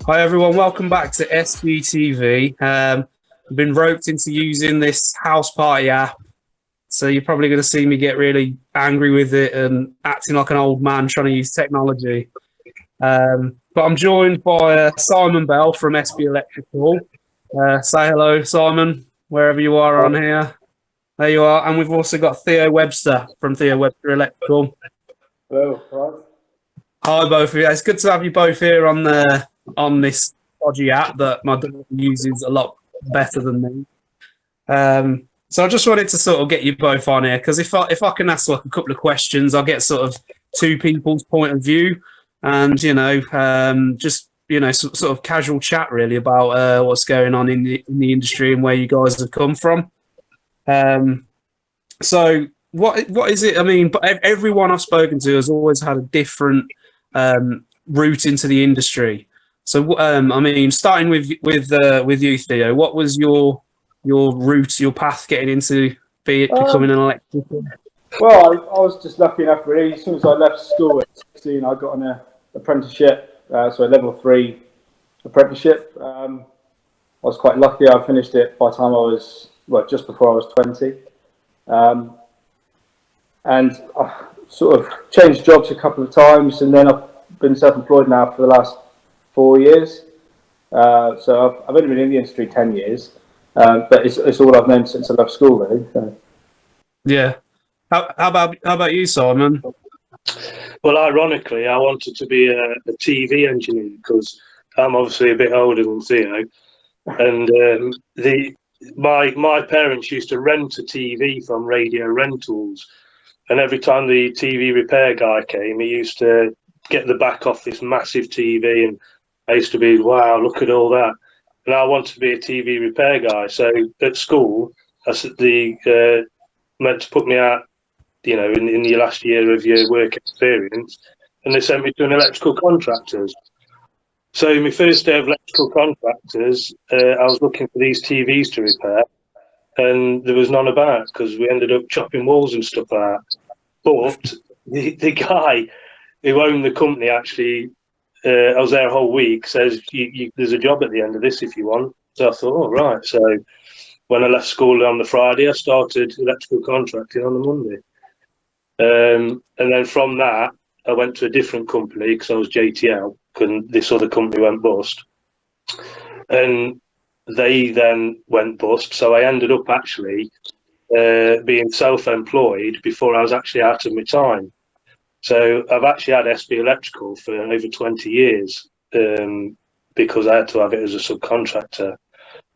Hi everyone, welcome back to SGTV. I've been roped into using this Houseparty app, so you're probably going to see me get really angry with it and acting like an old man trying to use technology. But I'm joined by Simon Bell from SB Electrical. Say hello, Simon, wherever you are on here. There you are. And we've also got Theo Webster from Theo Webster Electrical. Hello, right. Hi, both of you. It's good to have you both here on this dodgy app that my daughter uses a lot better than me. So I just wanted to sort of get you both on here because if I can ask like a couple of questions, I'll get sort of two people's point of view, and just sort of casual chat really about what's going on in the industry and where you guys have come from. So what is it? I mean, but everyone I've spoken to has always had a different route into the industry. So I mean, starting with you, Theo, what was your route, your path getting into becoming an electrician? Well, I was just lucky enough really. As soon as I left school at 16, I got an apprenticeship, so a level 3 apprenticeship. I was quite lucky. I finished it by the time I was, just before I was 20. And I sort of changed jobs a couple of times, and then I've been self-employed now for the last 4 years. So I've only been in the industry 10 years, but it's all I've known since I left school, really. So. Yeah. How about you, Simon? Well, ironically, I wanted to be a TV engineer because I'm obviously a bit older than Theo, and my parents used to rent a TV from Radio Rentals, and every time the TV repair guy came, he used to get the back off this massive TV, and I used to be, wow, look at all that. And I wanted to be a TV repair guy. So at school, meant to put me out, in the last year of your work experience, and they sent me to an electrical contractors. So my first day of electrical contractors, I was looking for these TVs to repair, and there was none about because we ended up chopping walls and stuff like that. But the guy who owned the company actually, I was there a whole week, says, there's a job at the end of this if you want. So I thought, right. So when I left school on the Friday, I started electrical contracting on the Monday. And then from that, I went to a different company because I was JTL, and this other company went bust. And they then went bust. So I ended up actually being self-employed before I was actually out of my time. So I've actually had SB Electrical for over 20 years because I had to have it as a subcontractor.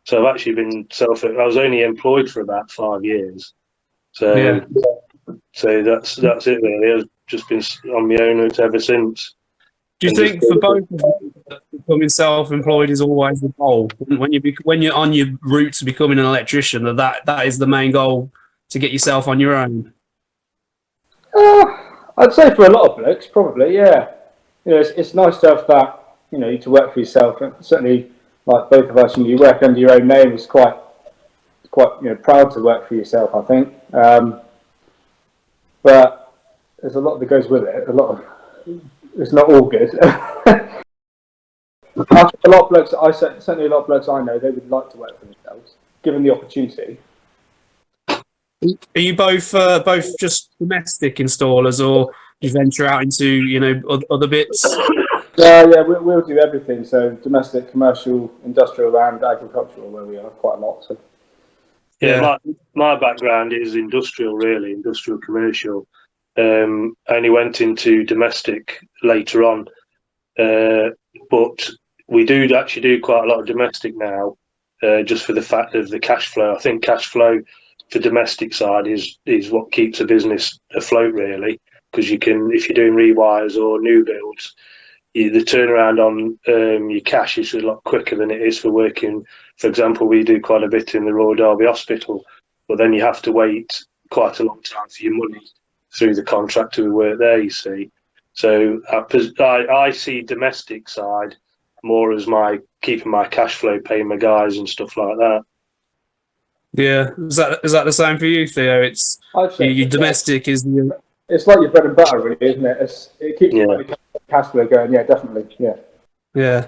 So I've actually been I was only employed for about 5 years. So Yeah. So that's it really. I've just been on my own ever since. Do you think for both of you, becoming self-employed is always the goal? When you're on your route to becoming an electrician, that is the main goal, to get yourself on your own? I'd say for a lot of blokes, probably, yeah. It's nice to have that, to work for yourself. And certainly, like both of us, you work under your own name. It's quite, proud to work for yourself, I think. But there's a lot that goes with it. It's not all good. A lot of blokes, certainly a lot of blokes I know, they would like to work for themselves, given the opportunity. Are you both just domestic installers, or do you venture out into other bits? Yeah, we'll do everything. So domestic, commercial, industrial, and agricultural, where we are quite a lot. So. Yeah, my background is industrial, really, industrial commercial. I only went into domestic later on, but we do actually do quite a lot of domestic now, just for the fact of the cash flow. I think cash flow for domestic side is what keeps a business afloat, really, because you can, if you're doing rewires or new builds, the turnaround on your cash is a lot quicker than it is for working. For example, we do quite a bit in the Royal Derby Hospital, but then you have to wait quite a long time for your money through the contractor who work there, you see. So I see domestic side more as keeping my cash flow, paying my guys and stuff like that. Yeah, is that the same for you, Theo? It's your domestic is the... It's like your bread and butter, really, isn't it? It keeps the cash flow going. Yeah, definitely. Yeah. Yeah.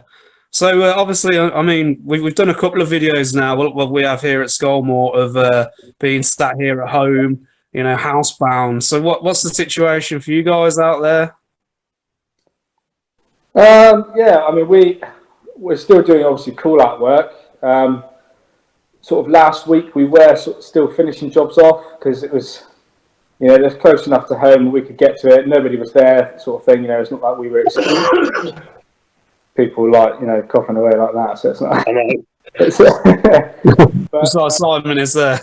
So obviously, I mean, we've done a couple of videos now. What we have here at Scolmore of being sat here at home, you know, housebound. So what's the situation for you guys out there? Yeah, I mean, we're still doing obviously call out work. Sort of last week we were sort of still finishing jobs off because it was, you know, it was close enough to home we could get to it. Nobody was there, sort of thing. You know, it's not like we were people like, you know, coughing away like that. So it's not. I know. But, It's like Simon is there.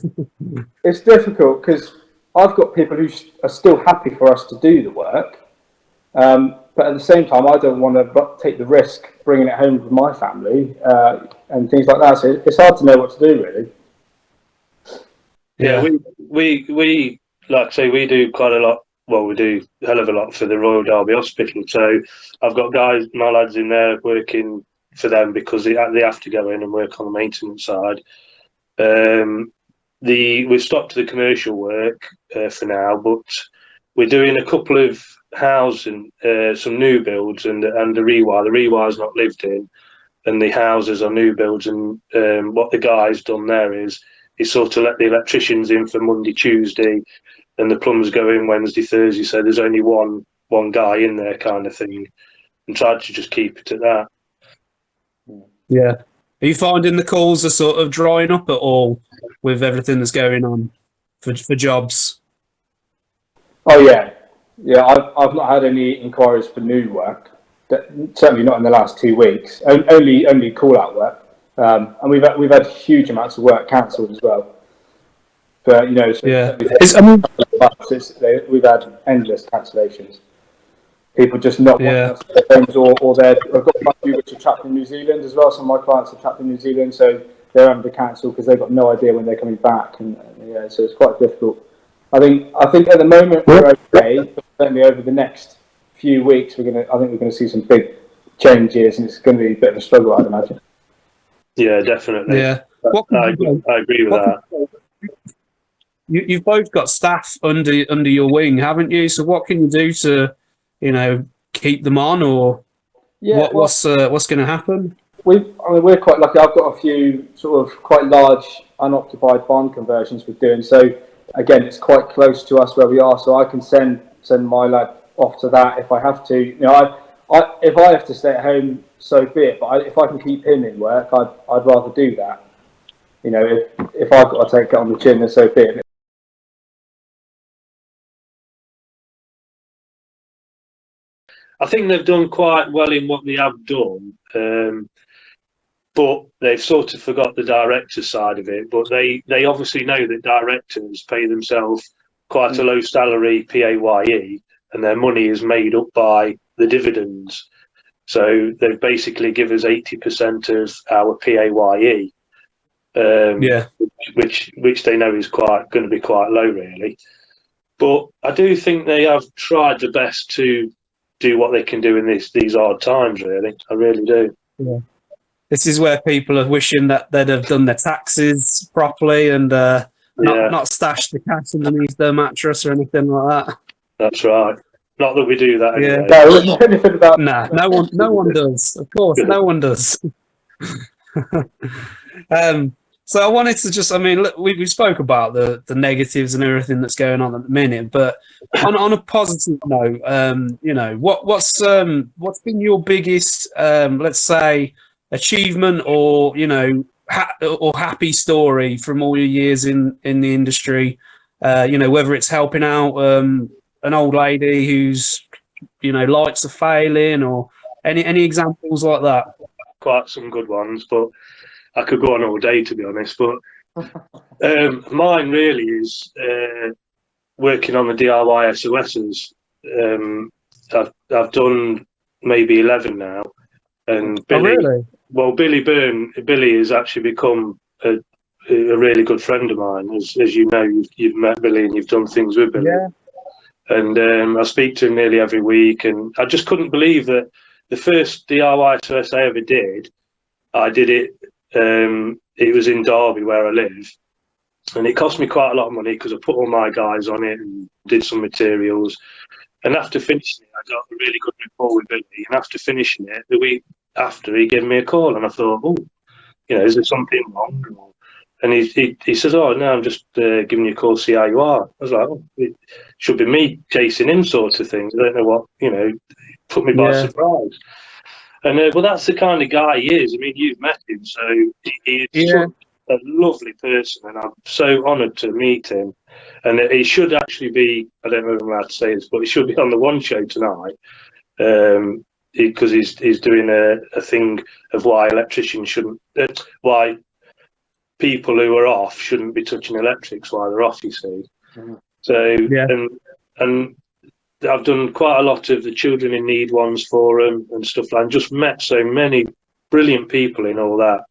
it's difficult because I've got people who are still happy for us to do the work, but at the same time, I don't want to take the risk bringing it home with my family and things like that. So it's hard to know what to do, really. Yeah, we like I say, we do quite a lot. Well, we do a hell of a lot for the Royal Derby Hospital. So I've got guys, my lads in there working for them because they have to go in and work on the maintenance side. We've stopped the commercial work for now, but we're doing a couple of housing, some new builds and the rewire. The rewire's not lived in, and the houses are new builds. And what the guy's done there is he sort of let the electricians in for Monday, Tuesday, and the plumbers go in Wednesday, Thursday. So there's only one guy in there, kind of thing, and tried to just keep it at that. Yeah. Are you finding the calls are sort of drying up at all with everything that's going on for jobs? Oh yeah, yeah. I've not had any inquiries for new work. Certainly not in the last 2 weeks. Only call out work, and we've had huge amounts of work cancelled as well. But you know, so Yeah. we've had endless cancellations. People just not wanting Yeah. us to their homes, or they're. I've got quite a few which are trapped in New Zealand as well. Some of my clients are trapped in New Zealand, so they're having to cancel because they've got no idea when they're coming back, and yeah, so it's quite difficult. I think at the moment we're okay, but certainly over the next few weeks I think we're gonna see some big changes, and it's going to be a bit of a struggle, I'd imagine. Yeah, definitely. Yeah. I agree with that. You've both got staff under your wing, haven't you? So what can you do to, you know, keep them on, or what's going to happen? We're quite lucky. I've got a few sort of quite large unoccupied barn conversions we're doing. So again, it's quite close to us where we are. So I can send my lad off to that if I have to. You know, if I have to stay at home, so be it. But if I can keep him in work, I'd rather do that. You know, if I've got to take it on the chin, then so be it. I think they've done quite well in what they have done, but they've sort of forgot the director side of it. But they obviously know that directors pay themselves quite a low salary, PAYE, and their money is made up by the dividends. So they've basically give us 80% of our PAYE, which they know is going to be quite low, really. But I do think they have tried the best to do what they can do in these hard times, really. I really do. Yeah. This is where people are wishing that they'd have done their taxes properly and not stashed the cash underneath their mattress or anything like that. That's right. Not that we do that anyway. Nah, no one does. Of course, no one does. So I wanted to just, I mean, look, we spoke about the negatives and everything that's going on at the minute, but on a positive note, you know, what's been your biggest, let's say, achievement or, you know, or happy story from all your years in the industry? You know, whether it's helping out an old lady who's, you know, lights are failing, or any examples like that. Quite some good ones, but I could go on all day, to be honest. But mine really is working on the DIY SOSs. I've done maybe 11 now, and Billy. Well, Billy has actually become a really good friend of mine. As you know, you've met Billy and you've done things with Billy. Yeah. And I speak to him nearly every week, and I just couldn't believe that the first DIY SOS I ever did, I did it. It was in Derby where I live, and it cost me quite a lot of money because I put all my guys on it and did some materials. And after finishing it, I got a really good rapport with Billy. And after finishing it, after, he gave me a call, and I thought, oh, is there something wrong? And he says, oh, no, I'm just giving you a call, see how you are. I was like, oh, it should be me chasing him sort of thing. I don't know what, put me by surprise. And well, that's the kind of guy he is. I mean, you've met him, so he is such a lovely person, and I'm so honoured to meet him. And he should actually be, I don't know if I'm allowed to say this, but he should be on the One Show tonight, because he's doing a thing of why electricians shouldn't, why people who are off shouldn't be touching electrics while they're off, you see. So, and I've done quite a lot of the children in need ones for them and stuff like that, and just met so many brilliant people in all that.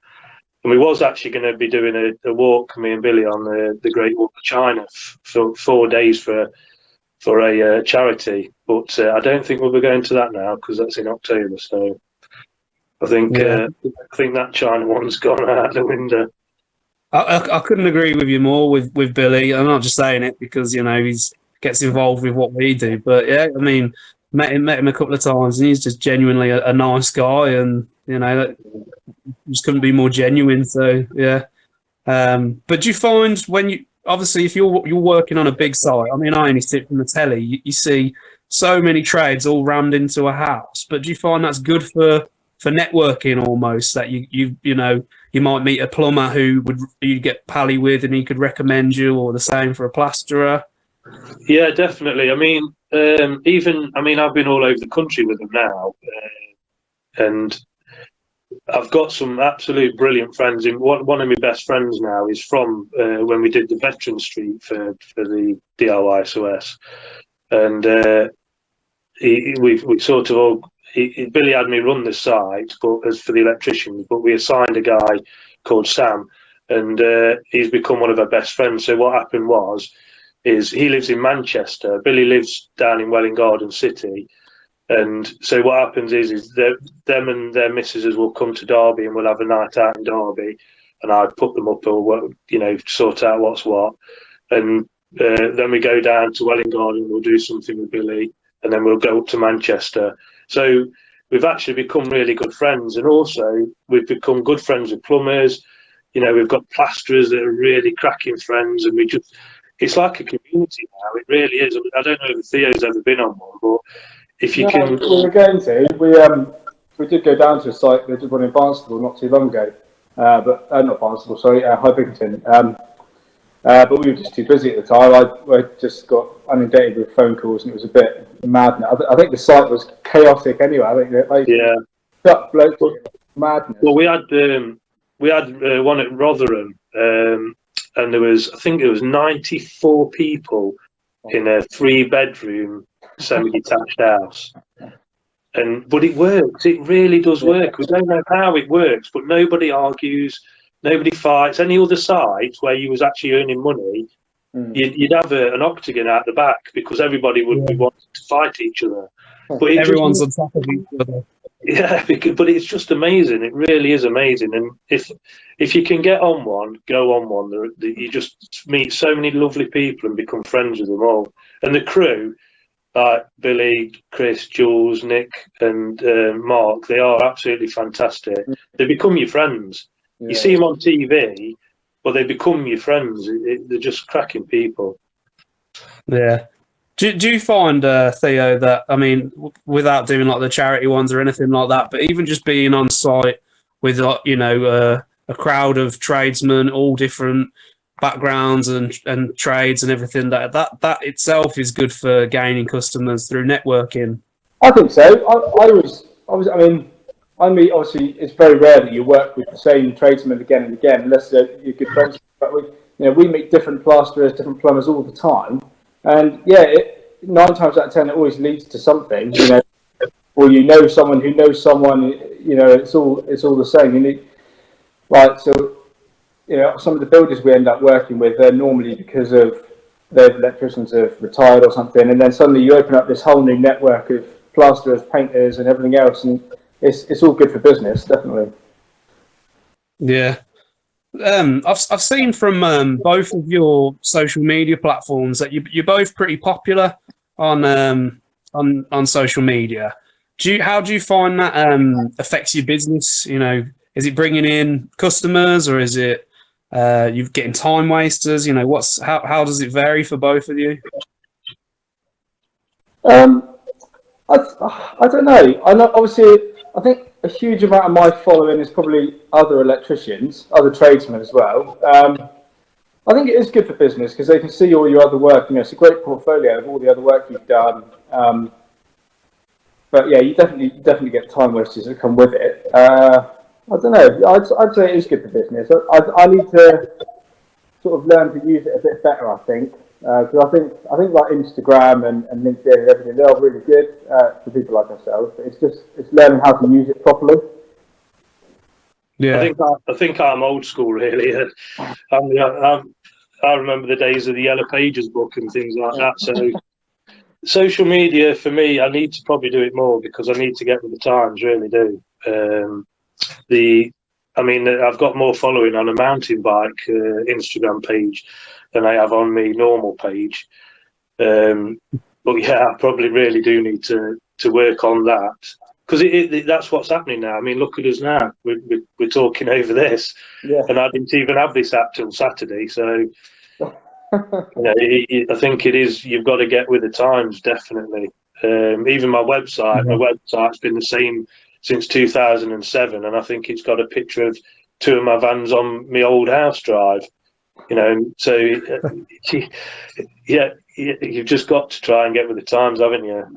And we was actually going to be doing a walk, me and Billy, on the Great Wall of China for 4 days for a charity. But I don't think we'll be going to that now, because that's in October. So I think that China one's gone out the window. I couldn't agree with you more with Billy. I'm not just saying it because he gets involved with what we do, but yeah, I mean, met him a couple of times, and he's just genuinely a nice guy, and just couldn't be more genuine. So yeah, but do you find when you obviously if you're working on a big site? I mean, I only sit from the telly. You see so many trades all rammed into a house, but do you find that's good for networking almost? That you might meet a plumber who you get pally with, and he could recommend you, or the same for a plasterer. Yeah, definitely. I mean, I've been all over the country with them now, and I've got some absolute brilliant friends. One of my best friends now is from when we did the Veteran Street for the DIY SOS, and we sort of all. Billy had me run the site, but as for the electricians, but we assigned a guy called Sam, and he's become one of our best friends. So what happened is he lives in Manchester. Billy lives down in Welwyn Garden City, and so what happens is them and their missuses will come to Derby, and we'll have a night out in Derby, and I put them up, or sort out what's what, and then we go down to Welwyn Garden. We'll do something with Billy, and then we'll go up to Manchester. So we've actually become really good friends, and also we've become good friends with plumbers. We've got plasterers that are really cracking friends, and it's like a community now. It really is. I don't know if Theo's ever been on one, but if you can... We were going to. We did go down to a site. They did one in Barnstable not too long ago. But not Barnstable, sorry, High Bickerton. But we were just too busy at the time. I just got inundated with phone calls, and it was a bit madness. I think the site was chaotic anyway. I think blokes, madness. Well, we had one at Rotherham, and there was 94 people in a 3-bedroom semi-detached house. But it works. It really does work. We don't know how it works, but nobody argues. Nobody fights. Any other site where you was actually earning money, you'd have an octagon out the back, because everybody would be wanting to fight each other. But everyone's on top of each other. Yeah, but it's just amazing. It really is amazing. And if you can get on one, go on one. You just meet so many lovely people and become friends with them all. And the crew, like Billy, Chris, Jules, Nick, and Mark, they are absolutely fantastic. They become your friends. Yeah. You see them on TV, but they become your friends. They're just cracking people. Yeah. Do you find, Theo, that, I mean, without doing like the charity ones or anything like that, but even just being on site with, a crowd of tradesmen, all different backgrounds and trades and everything, that itself is good for gaining customers through networking? I think so. I mean, obviously, it's very rare that you work with the same tradesmen again and again, unless you're good friends. But we meet different plasterers, different plumbers all the time. And 9 times out of 10, it always leads to something, or someone who knows someone. It's all the same. Some of the builders we end up working with, they're normally because of their electricians have retired or something, and then suddenly you open up this whole new network of plasterers, painters, and everything else, and it's all good for business, definitely. Yeah. I've seen from both of your social media platforms that you're both pretty popular on social media. How do you find that affects your business? You know, is it bringing in customers, or is it you getting time wasters? You know, how does it vary for both of you? I don't know. I know. Obviously, I think a huge amount of my following is probably other electricians, other tradesmen as well. I think it is good for business because they can see all your other work. You know, it's a great portfolio of all the other work you've done. But yeah, you definitely get time wasters that come with it. I don't know. I'd say it is good for business. I need to sort of learn to use it a bit better. I think because I think like Instagram and LinkedIn and everything, they're all really good for people like ourselves. But it's learning how to use it properly. Yeah, I think I'm old school, really. I remember the days of the Yellow Pages book and things like that. So social media for me, I need to probably do it more because I need to get with the times. Really do. I've got more following on a mountain bike Instagram page than I have on my normal page. But yeah, I probably really do need to work on that because that's what's happening now. I mean, look at us now. We're talking over this, and I didn't even have this app till Saturday. So, I think it is. You've got to get with the times, definitely. Even my website's been the same since 2007, and I think it's got a picture of two of my vans on my old house drive. You know, so yeah, you've just got to try and get with the times, haven't you?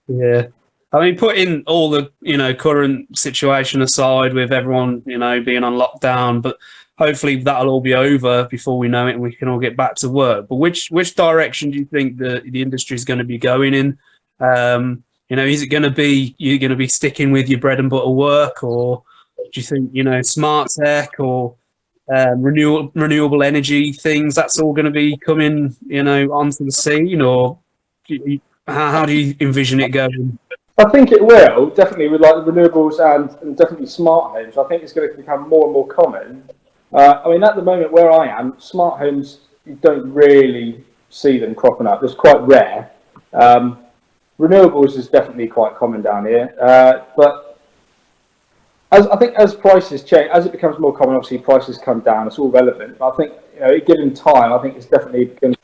yeah. I mean, putting all the current situation aside, with everyone being on lockdown, but hopefully that'll all be over before we know it, and we can all get back to work. But which direction do you think the industry is going to be going in? Is it going to be you're going to be sticking with your bread and butter work, or do you think smart tech or renewable energy things, that's all going to be coming onto the scene, or how do you envision it going? I think it will, definitely, with like renewables and definitely smart homes. I think it's going to become more and more common. I mean, at the moment where I am, smart homes, you don't really see them cropping up. It's quite rare. Renewables is definitely quite common down here. But I think as prices change, as it becomes more common, obviously prices come down. It's all relevant. But I think, given time, I think it's definitely going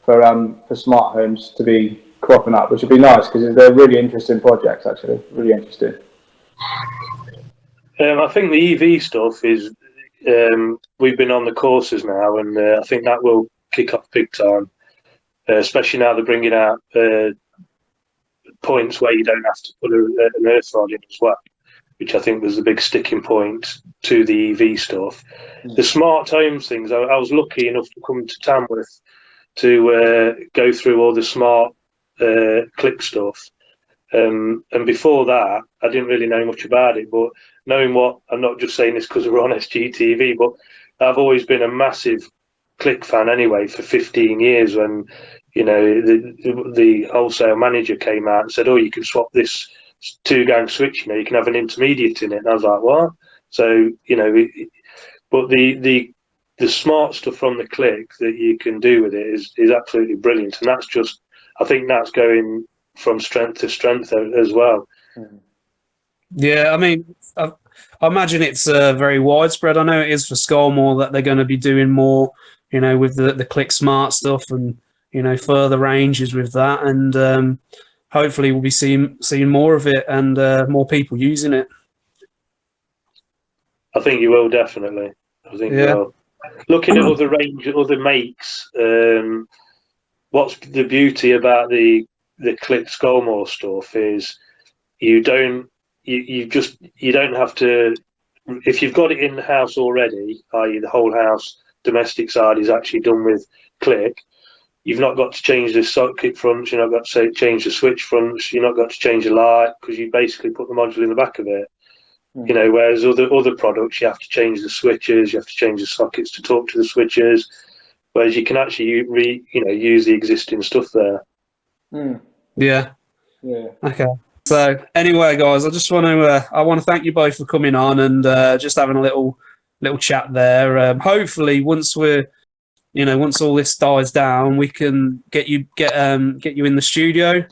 for smart homes to be cropping up, which would be nice because they're really interesting projects. Actually, really interesting. I think the EV stuff is. We've been on the courses now, and I think that will kick off big time. Especially now they're bringing out points where you don't have to put an earth rod in as well, which I think was the big sticking point to the EV stuff. The smart homes things, I was lucky enough to come to Tamworth to go through all the smart click stuff. And before that, I didn't really know much about it, but knowing I'm not just saying this because we're on SGTV, but I've always been a massive click fan anyway for 15 years when, the wholesale manager came out and said, oh, you can swap this 2-gang switch, you can have an intermediate in it. And I was like, what? So, but the smart stuff from the click that you can do with it is absolutely brilliant. And I think that's going from strength to strength as well. Yeah, I mean, I imagine it's very widespread. I know it is for Scolmore that they're going to be doing more, with the Click Smart stuff and further ranges with that, and hopefully we'll be seeing more of it and more people using it. I think you will, definitely. I think you will. Looking at other makes, what's the beauty about the Click Scolmore stuff is you don't have to, if you've got it in the house already, i.e. the whole house domestic side is actually done with Click, you've not got to change the socket fronts, you've not got to change the switch fronts, you've not got to change the light because you basically put the module in the back of it. Whereas other products you have to change the switches, you have to change the sockets to talk to the switches, whereas you can actually use the existing stuff there. Yeah. Okay. So anyway, guys, I just want to thank you both for coming on and just having a little chat there. Hopefully, once once all this dies down, we can get you in the studio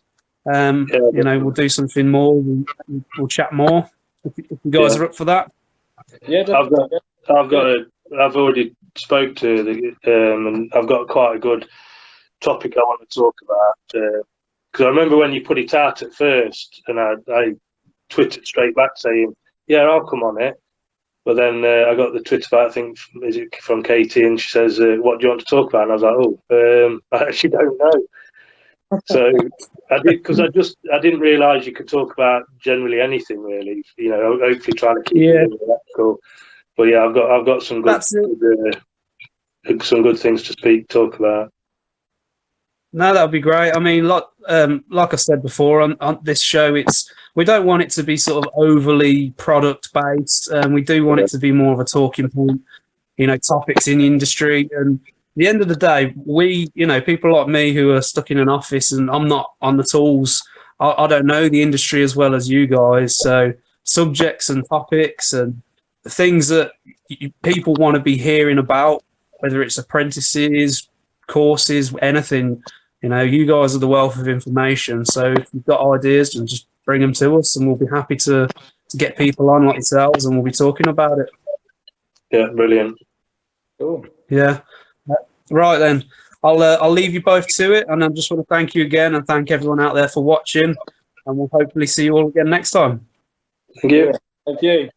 You know, we'll do something more. We'll chat more if you guys are up for that. Yeah, definitely. I've already spoke to and I've got quite a good topic I want to talk about, because I remember when you put it out at first, and I twittered straight back saying, "Yeah, I'll come on it." But then I got the Twitter back, I think, is it from Katie, and she says, "What do you want to talk about?" And I was like, "Oh, I actually don't know." So I did, because I didn't realise you could talk about generally anything really. You know, hopefully trying to keep it electrical. But yeah, I've got some good some good things to talk about. No, that would be great. I mean, like I said before on this show, we don't want it to be sort of overly product based. We do want it to be more of a talking point, you know, topics in the industry. And at the end of the day, you know, people like me who are stuck in an office and I'm not on the tools, I don't know the industry as well as you guys. So subjects and topics and things that people want to be hearing about, whether it's apprentices, courses, anything. You know, you guys are the wealth of information. So if you've got ideas, then just bring them to us, and we'll be happy to get people on like yourselves, and we'll be talking about it. Yeah, brilliant. Cool. Yeah. Right then, I'll leave you both to it, and I just want to thank you again, and thank everyone out there for watching, and we'll hopefully see you all again next time. Thank you. Thank you.